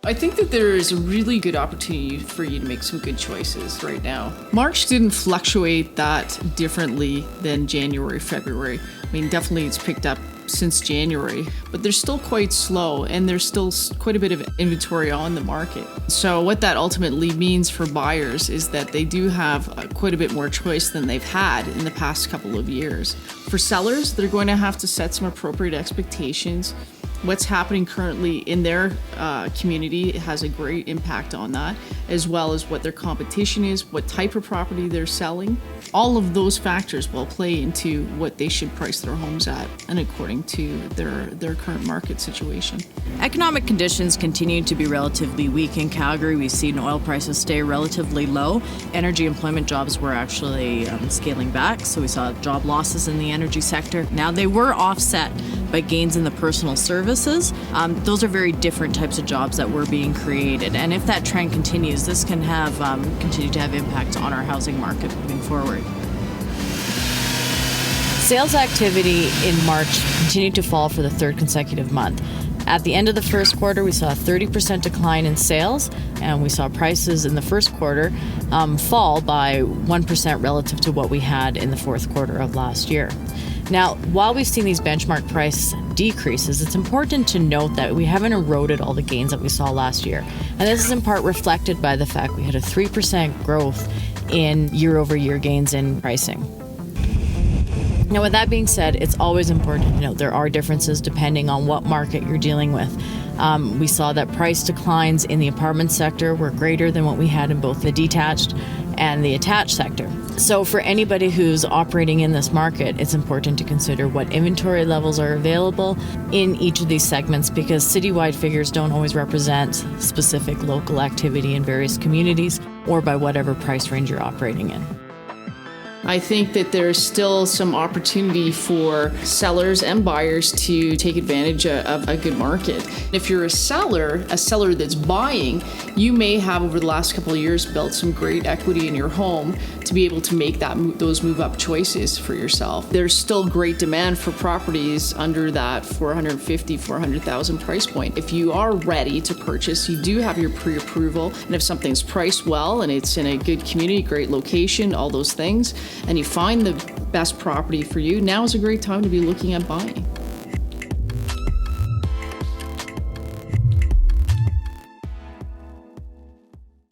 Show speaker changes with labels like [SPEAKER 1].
[SPEAKER 1] I think that there is a really good opportunity for you to make some good choices right now. March didn't fluctuate that differently than January, February. I mean, definitely it's picked up since January, but they're still quite slow and there's still quite a bit of inventory on the market. So what that ultimately means for buyers is that they do have quite a bit more choice than they've had in the past couple of years. For sellers, they're going to have to set some appropriate expectations. What's happening currently in their community has a great impact on that, as well as what their competition is, what type of property they're selling. All of those factors will play into what they should price their homes at and according to their current market situation.
[SPEAKER 2] Economic conditions continue to be relatively weak in Calgary. We've seen oil prices stay relatively low. Energy employment jobs were actually scaling back, so we saw job losses in the energy sector. Now, they were offset by gains in the personal services. Those are very different types of jobs that were being created, and if that trend continues, this can have continue to have impact on our housing market moving forward.
[SPEAKER 3] Sales activity in March continued to fall for the third consecutive month. At the end of the first quarter, we saw a 30% decline in sales, and we saw prices in the first quarter fall by 1% relative to what we had in the fourth quarter of last year. Now, while we've seen these benchmark price decreases, it's important to note that we haven't eroded all the gains that we saw last year. And this is in part reflected by the fact we had a 3% growth in year-over-year gains in pricing. Now, with that being said, it's always important to note there are differences depending on what market you're dealing with. We saw that price declines in the apartment sector were greater than what we had in both the detached and the attached sector. So for anybody who's operating in this market, it's important to consider what inventory levels are available in each of these segments, because citywide figures don't always represent specific local activity in various communities or by whatever price range you're operating in.
[SPEAKER 1] I think that there's still some opportunity for sellers and buyers to take advantage of a good market. If you're a seller that's buying, you may have over the last couple of years built some great equity in your home to be able to make those move-up choices for yourself. There's still great demand for properties under that $450,000, $400,000 price point. If you are ready to purchase, you do have your pre-approval, and if something's priced well and it's in a good community, great location, all those things, and you find the best property for you, now is a great time to be looking at buying.